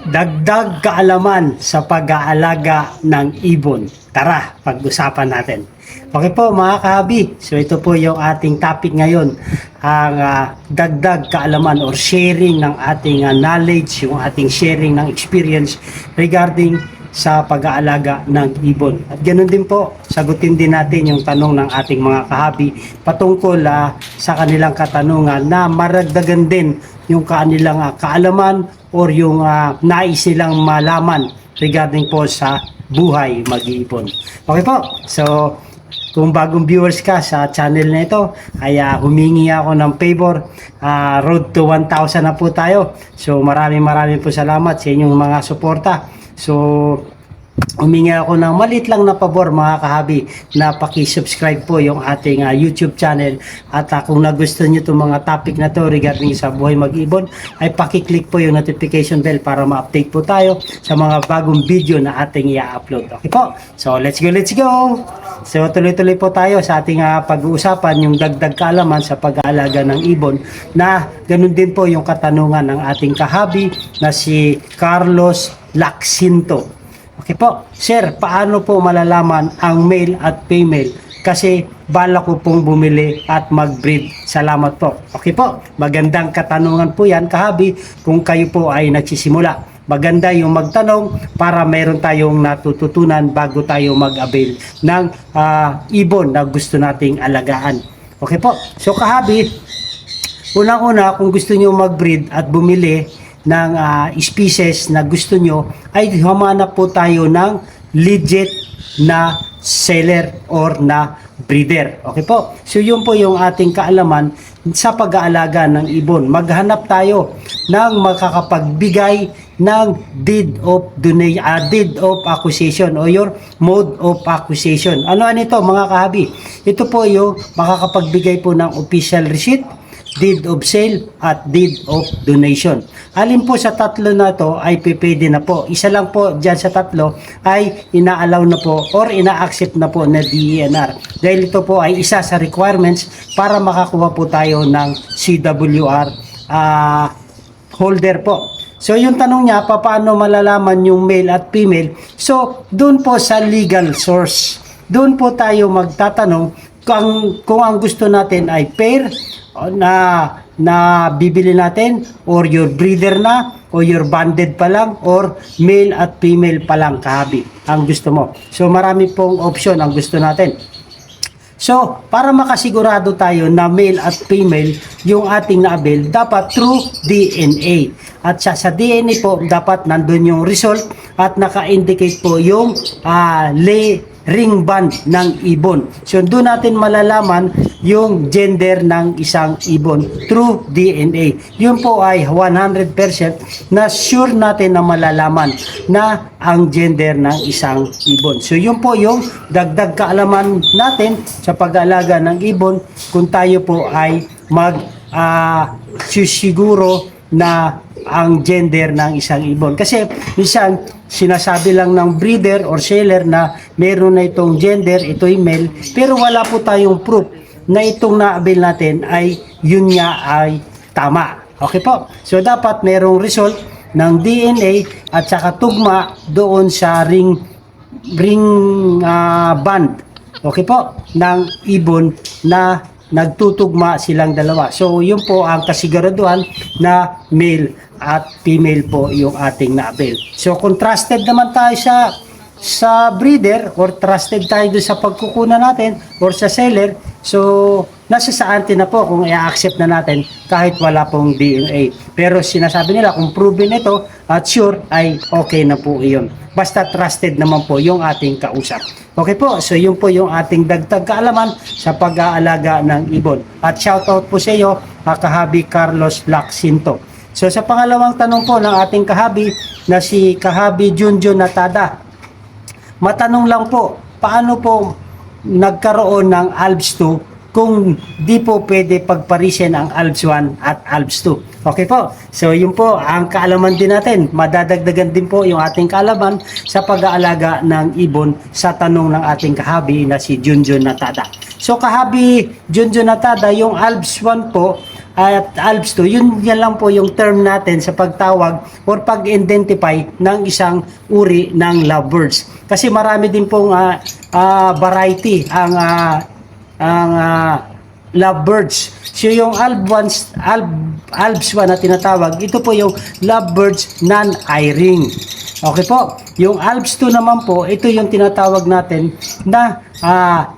Dagdag kaalaman sa pag-aalaga ng ibon. Tara, pag-usapan natin. Okay po mga kahabi, so ito po yung ating topic ngayon, ang dagdag kaalaman or sharing ng ating knowledge, yung ating sharing ng experience regarding sa pag-aalaga ng ibon. At ganoon din po, sagutin din natin yung tanong ng ating mga kahabi patungkol sa kanilang katanungan na maragdagan din yung kanilang kaalaman or yung nais nilang malaman regarding po sa buhay mag-iipon. Okay po, so kung bagong viewers ka sa channel na ito, ay humingi ako ng favor. Road to 1,000 na po tayo. So maraming po salamat sa inyong mga suporta. So humingi ako ng maliit lang na pabor mga kahabi na paki-subscribe po yung ating YouTube channel at kung nagustuhan nyo itong mga topic na to regarding sa buhay mag-ibon ay paki-click po yung notification bell para ma-update po tayo sa mga bagong video na ating i-upload. Okay po, so let's go! So tuloy-tuloy po tayo sa ating pag-uusapan yung dagdag kaalaman sa pag-aalaga ng ibon na ganun din po yung katanungan ng ating kahabi na si Carlos Lacsinto. Okay po, sir, paano po malalaman ang male at female? Kasi bala ko pong bumili at mag-breed. Salamat po. Okay po, magandang katanungan po yan, kahabi, kung kayo po ay nagsisimula. Maganda yung magtanong para mayroon tayong natututunan bago tayo mag-avail ng ibon na gusto nating alagaan. Okay po, so kahabi, unang-una kung gusto nyo mag-breed at bumili ng species na gusto nyo, ay humanap po tayo ng legit na seller or na breeder. Okay po? So yun po yung ating kaalaman sa pag-aalaga ng ibon. Maghanap tayo ng makakapagbigay ng deed of acquisition o your mode of acquisition. Ano ito mga kahabi? Ito po yung makakapagbigay po ng official receipt, deed of sale at deed of donation. Alin po sa tatlo na to ay pwede na po. Isa lang po dyan sa tatlo ay ina-allow na po or ina-accept na po na DENR. Dahil ito po ay isa sa requirements para makakuha po tayo ng CWR holder po. So yung tanong niya, paano malalaman yung male at female? So doon po sa legal source, doon po tayo magtatanong kung ang gusto natin ay pair na bibili natin or your breeder na o your banded pa lang or male at female pa lang kahabi ang gusto mo. So marami pong option ang gusto natin. So para makasigurado tayo na male at female yung ating na-avail, dapat through DNA. At sa DNA po dapat nandun yung result at naka-indicate po yung ring band ng ibon. So doon natin malalaman yung gender ng isang ibon through DNA. Yun po ay 100% na sure natin na malalaman na ang gender ng isang ibon. So yun po yung dagdag kaalaman natin sa pag-aalaga ng ibon kung tayo po ay siguro na ang gender ng isang ibon. Kasi minsan sinasabi lang ng breeder or seller na meron na itong gender, ito'y male, pero wala po tayong proof na itong na-avail natin ay yun nga ay tama. Okay po? So dapat merong result ng DNA at saka tugma doon sa ring band. Okay po? Ng ibon na nagtutugma silang dalawa. So yun po ang kasiguraduhan na male at female po yung ating na-avail. So kung trusted naman tayo sa breeder or trusted tayo doon sa pagkukunan natin or sa seller, so nasa sa atin na po kung i-accept na natin kahit wala pong DNA. Pero sinasabi nila kung proven ito at sure ay okay na po iyon. Basta trusted naman po yung ating kausap. Okay po, so yun po yung ating dagdag kaalaman sa pag-aalaga ng ibon. At shoutout po sa iyo, kahabi Carlos Lacsinto. So sa pangalawang tanong po ng ating kahabi na si kahabi Junjun Natada, matanong lang po, paano po nagkaroon ng ALBS 2 kung di po pwede pagparisen ang ALBS 1 at ALBS 2? Okay po, so yun po ang kaalaman din natin. Madadagdagan din po yung ating kaalaman sa pag-aalaga ng ibon sa tanong ng ating kahabi na si Junjun Natada. So kahabi Junjun Natada, yung ALBS 1 po at ALPS 2, yan lang po yung term natin sa pagtawag or pag-identify ng isang uri ng lovebirds. Kasi marami din pong variety ang lovebirds. So yung ALPS 1 na tinatawag, ito po yung lovebirds non-eye-ring. Okay po. Yung ALPS 2 naman po, ito yung tinatawag natin na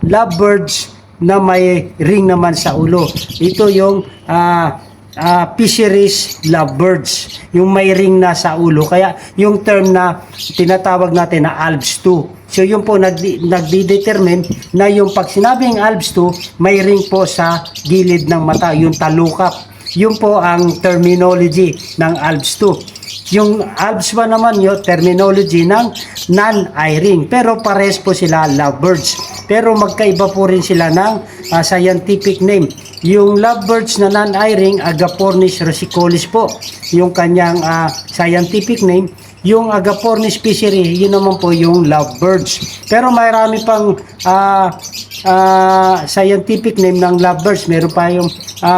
lovebirds na may ring naman sa ulo. Ito yung fisheries lovebirds, yung may ring na sa ulo. Kaya yung term na tinatawag natin na ALPS 2. So yun po nagdi-determine na yung pag sinabing ALPS 2, may ring po sa gilid ng mata, yung talukap. Yun po ang terminology ng ALPS 2. Yung ALPS 1 naman yung terminology ng non-eye ring. Pero pares po sila lovebirds. Pero magkaiba po rin sila ng scientific name. Yung lovebirds na non-eye ring, Agapornis rusicolis po. Yung kanyang scientific name. Yung Agapornis fishery, yun naman po yung lovebirds. Pero marami pang scientific name ng lovebirds. Meron pa yung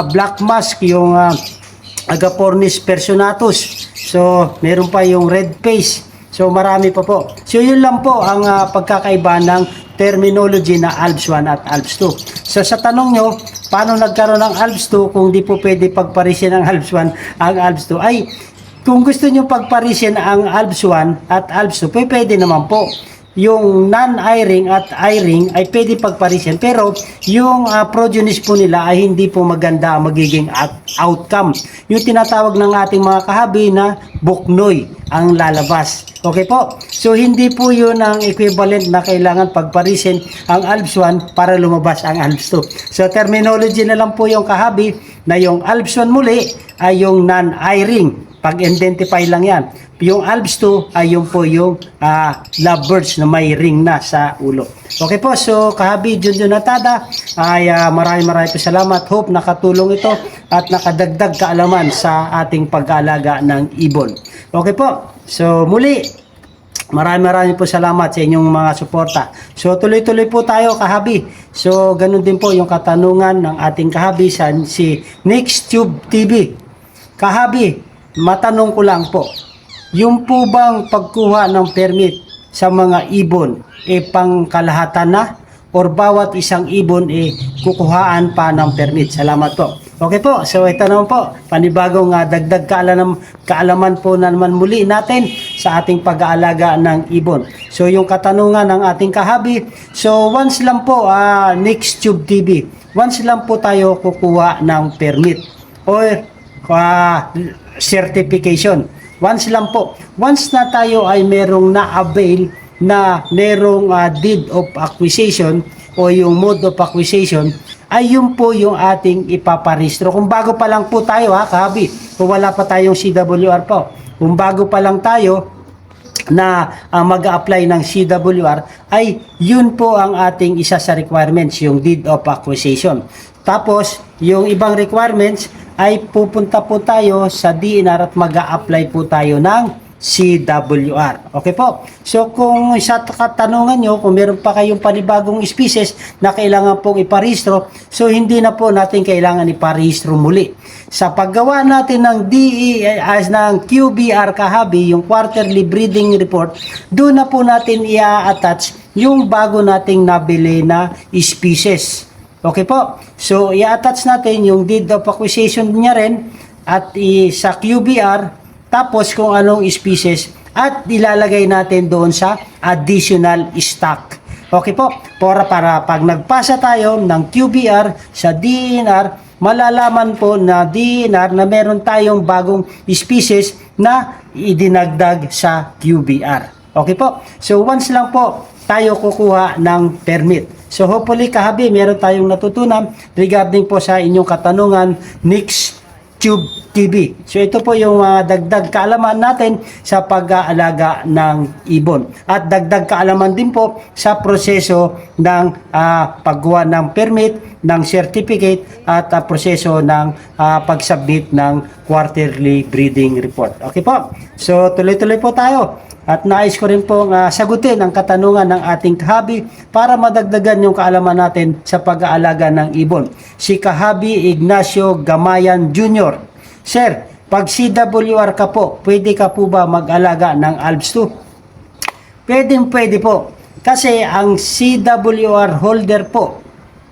black mask, yung Agapornis personatus. So, meron pa yung red face. So, marami pa po. So, yun lang po ang pagkakaiba ng terminology na ALPS 1 at ALPS 2. So, sa tanong nyo, paano nagkaroon ng ALPS 2 kung di po pwede pagparisin ng ALPS 1 ang ALPS 2? Ay, kung gusto nyo pagparisin ang ALPS 1 at ALPS 2, pwede naman po. Yung non-eye ring at eye ring ay pwede pagparisin, pero yung progenies po nila ay hindi po maganda magiging outcome. Yung tinatawag ng ating mga kahabi na buknoy ang lalabas. Okay po? So hindi po yun ang equivalent na kailangan pagparisin ang ALPS 1 para lumabas ang ALPS 2. So terminology na lang po yung kahabi na yung ALPS 1 muli ay yung non-eye ring. Pag-identify lang yan. Yung ALPS 2 ay yung po yung lovebirds na may ring na sa ulo. Okay po, so kahabi Junjun Natada ay maraming po salamat. Hope nakatulong ito at nakadagdag kaalaman sa ating pag-aalaga ng ibon. Okay po, so muli maraming po salamat sa inyong mga suporta. So tuloy-tuloy po tayo kahabi. So ganun din po yung katanungan ng ating kahabi si NextTube TV. Kahabi, matanong ko lang po, yung po bang pagkuha ng permit sa mga ibon pangkalahatan na or bawat isang ibon kukuhaan pa ng permit? Salamat po. Okay po, so ito naman po, panibagong dagdag kaalaman po na naman muli natin sa ating pag-aalaga ng ibon. So yung katanungan ng ating kahabi, so once lang po, NextTube TV, once lang po tayo kukuha ng permit or certification. Once lang po. Once na tayo ay merong na-avail na merong deed of acquisition o yung mode of acquisition, ay yun po yung ating ipaparehistro. Kung bago pa lang po tayo kahabi, kung wala pa tayong CWR po, kung bago pa lang tayo na mag-a-apply ng CWR, ay yun po ang ating isa sa requirements, yung deed of acquisition. Tapos, yung ibang requirements ay pupunta po tayo sa DNR at mag-a-apply po tayo ng CWR. Okay po? So kung sa katanungan nyo, kung meron pa kayong panibagong species na kailangan pong iparehistro, so hindi na po natin kailangan iparehistro muli. Sa paggawa natin ng DES ng QBR kahabi, yung quarterly breeding report, doon na po natin i-attach yung bago nating nabili na species. Okay po? So, i-attach natin yung deed of acquisition niya rin at sa QBR, tapos kung anong species at ilalagay natin doon sa additional stock. Okay po? Para pag nagpasa tayo ng QBR sa DNR, malalaman po na DNR na meron tayong bagong species na idinagdag sa QBR. Okay po? So, once lang po tayo kukuha ng permit. So hopefully kahabi, meron tayong natutunan regarding po sa inyong katanungan NextTube TV. So ito po yung dagdag kaalaman natin sa pag-aalaga ng ibon. At dagdag kaalaman din po sa proseso ng paggawa ng permit ng certificate at proseso ng pag-submit ng quarterly breeding report. Okay po? So tuloy-tuloy po tayo. At nais ko rin pong sagutin ang katanungan ng ating kahabi para madagdagan yung kaalaman natin sa pag-aalaga ng ibon. Si Kahabi Ignacio Gamayan Jr. Sir, pag CWR ka po, pwede ka po ba mag-alaga ng ALPS 2? Pwede po. Kasi ang CWR holder po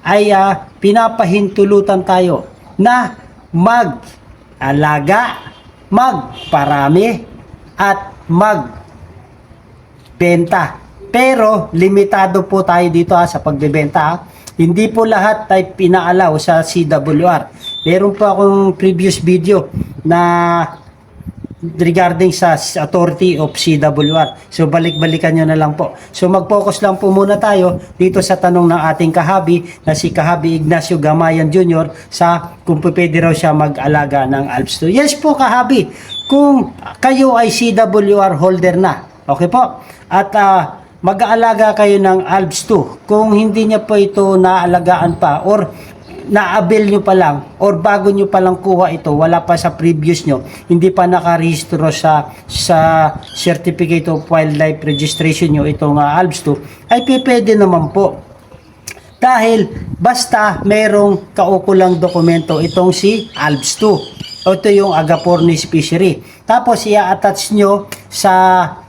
ay pinapahintulutan tayo na mag-alaga, magparami, at magbenta. Pero limitado po tayo dito sa pagbebenta. Hindi po lahat ay pinaalaw sa CWR. Meron po akong previous video na regarding sa authority of CWR. So balik-balikan nyo na lang po. So mag-focus lang po muna tayo dito sa tanong ng ating kahabi na si Kahabi Ignacio Gamayan Jr. sa kung pwede raw siya mag-alaga ng ALPS 2. Yes po kahabi, kung kayo ay CWR holder na. Okay po? At mag-aalaga kayo ng ALPS 2. Kung hindi niya po ito naalagaan pa or na-avail nyo pa lang or bago nyo pa lang kuha ito, wala pa sa previous nyo, hindi pa nakarehistro sa Certificate of Wildlife Registration nyo itong ALPS 2, ay pwede naman po. Dahil basta merong kaukulang dokumento itong si ALPS 2. Ito yung Agapornis Fishery. Tapos i-attach nyo sa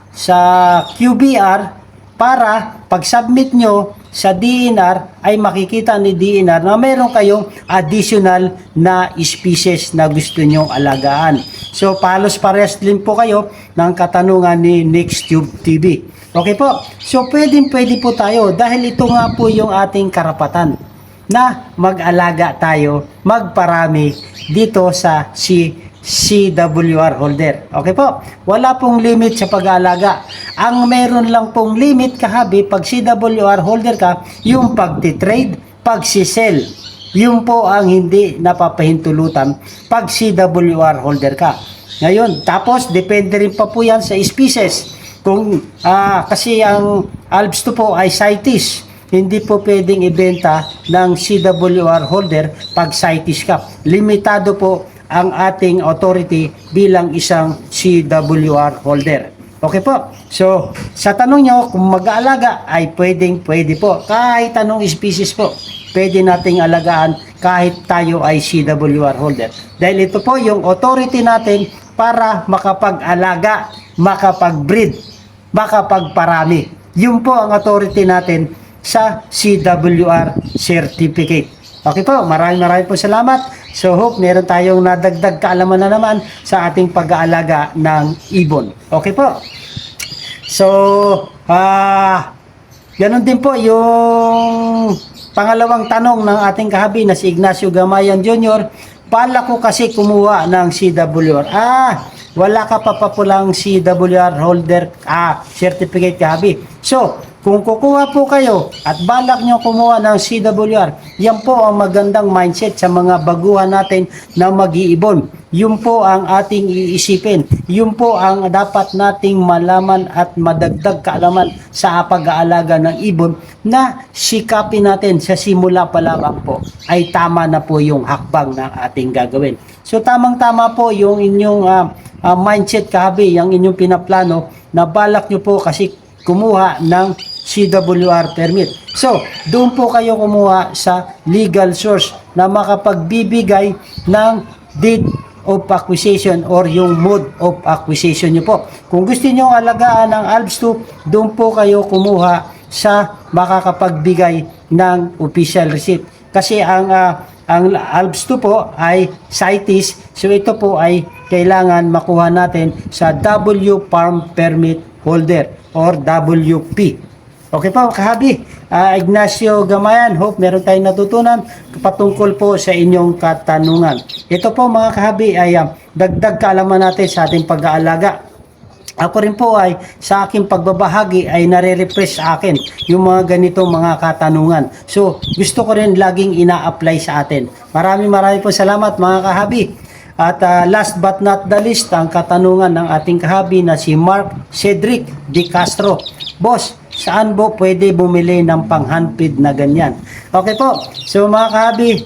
QBR para pag-submit nyo sa DNR ay makikita ni DNR na meron kayong additional na species na gusto nyong alagaan. So palos parehas din po kayo ng katanungan ni NextTube TV. Okay po? So pwede po tayo dahil ito nga po yung ating karapatan na mag-alaga tayo, magparami dito sa CWR holder. Okay po? Wala pong limit sa pag-aalaga. Ang meron lang pong limit kahabi pag CWR holder ka, yung pagtitrade, pagsisell. Yun po ang hindi napapahintulutan pag CWR holder ka. Ngayon, tapos depende rin pa po yan sa species. Kung kasi ang ALPS 2 po ay CITES. Hindi po pwedeng ibenta ng CWR holder pag CITES ka. Limitado po ang ating authority bilang isang CWR holder. Okay po? So, sa tanong nyo, kung mag-aalaga ay pwede po. Kahit anong species po, pwede nating alagaan kahit tayo ay CWR holder. Dahil ito po yung authority natin para makapag-alaga, makapag-breed, makapagparami. Yun po ang authority natin sa CWR certificate. Okay po, maraming po salamat. So hope meron tayong nadagdag kaalaman na naman sa ating pag-aalaga ng ibon. Okay po. So, ganun din po yung pangalawang tanong ng ating kahabi na si Ignacio Gamayan Jr. Pala ko kasi kumuha ng CWR. Wala ka pa pulang CWR holder certificate kahabi. So, kung kukuha po kayo at balak nyo kumuha ng CWR, yan po ang magandang mindset sa mga baguhan natin na mag-iibon. Yun po ang ating iisipin. Yun po ang dapat nating malaman at madagdag kaalaman sa pag-aalaga ng ibon na sikapin natin sa simula pa lamang po ay tama na po yung hakbang na ating gagawin. So tamang-tama po yung inyong mindset kahabi, yung inyong pinaplano na balak nyo po kasi kumuha ng CWR permit. So, doon po kayo kumuha sa legal source na makapagbibigay ng deed of acquisition or yung mode of acquisition nyo po. Kung gusto nyo alagaan ng ALPS 2, doon po kayo kumuha sa makakapagbigay ng official receipt. Kasi ang ALPS 2 po ay CITES, so ito po ay kailangan makuha natin sa W Farm Permit Holder or WP. Okay po, kahabi. Ignacio Gamayan, hope meron tayong natutunan patungkol po sa inyong katanungan. Ito po mga kahabi ay dagdag kaalaman natin sa ating pag-aalaga. Ako rin po ay sa aking pagbabahagi ay nare-refresh sa akin yung mga ganitong mga katanungan. So, gusto ko rin laging ina-apply sa atin. Maraming po salamat mga kahabi. At last but not the least, ang katanungan ng ating kahabi na si Mark Cedric De Castro. Boss, saan po pwede bumili ng pang-handpid na ganyan. Okay po, so mga kahabi,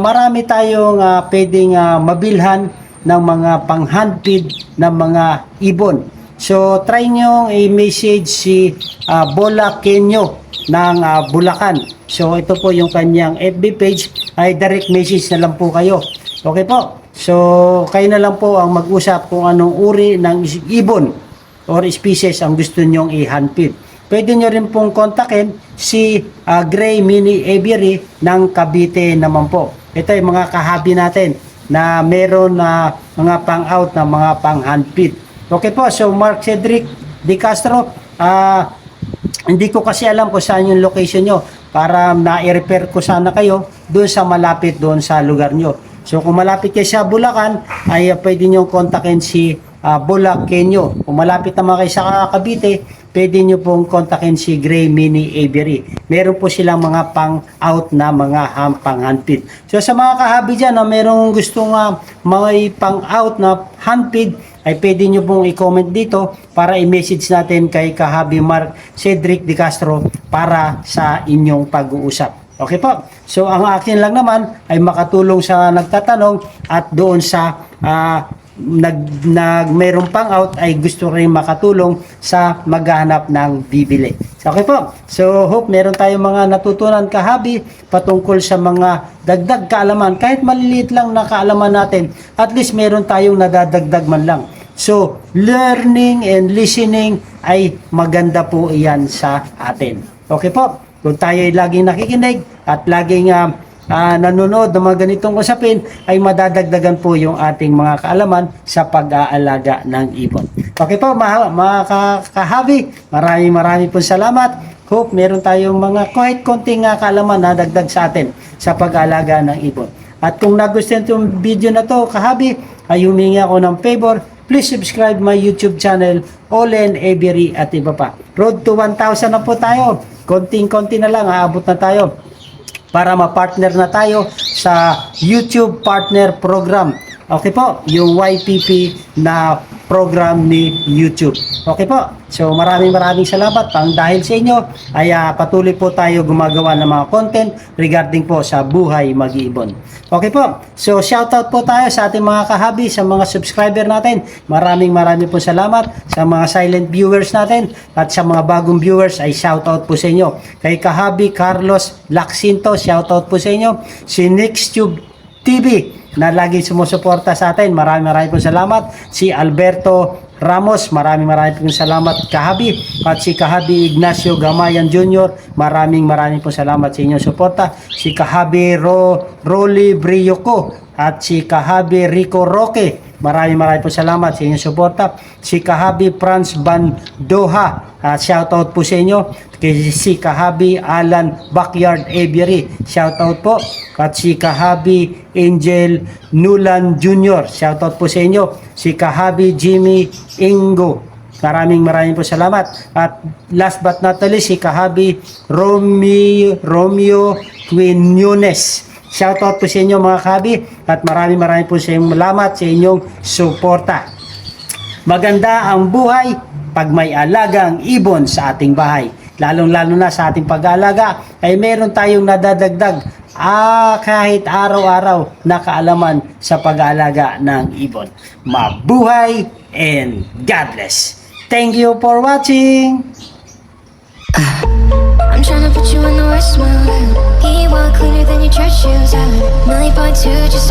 marami tayong pwedeng mabilhan ng mga pang-handpid ng mga ibon. So try nyo i-message si Bola Kenyo ng Bulacan. So ito po yung kanyang FB page, ay direct message na lang po kayo. Okay po, so kayo na lang po ang mag-usap kung anong uri ng ibon or species ang gusto nyong i-handpid. Pwede nyo rin pong kontakin si Gray Mini Aviary ng Cavite naman po. Ito yung mga kahabi natin na meron na mga pang-out na mga pang-handpid. Okay po, so Mark Cedric De Castro, hindi ko kasi alam kung saan yung location nyo para na-repair ko sana kayo doon sa malapit doon sa lugar nyo. So kung malapit kayo sa Bulacan, ay pwede nyo kontakin si Bola Kenyo. Kung malapit naman kayo sa Cavite, pwede nyo pong kontakin si Gray Mini Aviary. Meron po silang mga pang-out na mga pang-handpid. So sa mga kahabi dyan na merong gustong mga pang-out na handpid, ay pwede nyo pong i-comment dito para i-message natin kay kahabi Mark Cedric De Castro para sa inyong pag-uusap. Okay po. So ang akin lang naman ay makatulong sa nagtatanong at doon sa mayroong pang-out ay gusto rin makatulong sa maghahanap ng bibili. Okay po. So hope meron tayong mga natutunan kahabi patungkol sa mga dagdag kaalaman. Kahit maliliit lang na kaalaman natin, at least meron tayong nadadagdag man lang. So learning and listening ay maganda po iyan sa atin. Okay po. Kung tayo ay laging nakikinig at laging nanonood ng mga ganitong usapin, ay madadagdagan po yung ating mga kaalaman sa pag-aalaga ng ibon. Okay po mga kahabi, maraming po salamat. Hope meron tayong mga kahit konting kaalaman na dagdag sa atin sa pag-aalaga ng ibon. At kung nagustuhan itong video na to kahabi, ay humingi ako ng favor. Please subscribe my YouTube channel, Olen Aviary at iba pa. Road to 1,000 na po tayo. Konting-konti na lang, aabot na tayo para ma-partner na tayo sa YouTube Partner Program. Okay po, yung YPP na program ni YouTube. Okay po, so maraming salamat. Dahil sa inyo ay patuloy po tayo gumagawa ng mga content regarding po sa buhay mag-iibon. Okay po, so shoutout po tayo sa ating mga kahabi, sa mga subscriber natin. Maraming po salamat sa mga silent viewers natin at sa mga bagong viewers ay shoutout po sa inyo. Kay kahabi Carlos Lacsinto, shoutout po sa inyo. Si Nixtube TV na lagi sumusuporta sa atin. Maraming po salamat. Si Alberto Ramos, maraming po salamat kahabi. At si kahabi Ignacio Gamayan Jr., maraming po salamat sa inyong suporta. Si kahabi Rolly Brioco at si kahabi Rico Roque, maraming po salamat sa inyong suporta. Si kahabi Franz Bandoha, shoutout po sa inyo. Si kahabi Alan Backyard Aviary, shoutout po. At si kahabi Angel Nulan Jr., shoutout po sa inyo. Si kahabi Jimmy Ingo, maraming po salamat. At last but not least, si kahabi Romeo Quinones, shoutout po sa inyo mga kahabi. At maraming po sa inyong salamat sa inyong suporta. Maganda ang buhay pag may alagang ibon sa ating bahay. Lalong-lalo na sa ating pag-aalaga ay meron tayong nadadagdag kahit araw-araw na kaalaman sa pag-aalaga ng ibon. Mabuhay and God bless. Thank you for watching. I'm trying to put you in the worst mood. Eat well cleaner than your church shoes. $1.2 million just to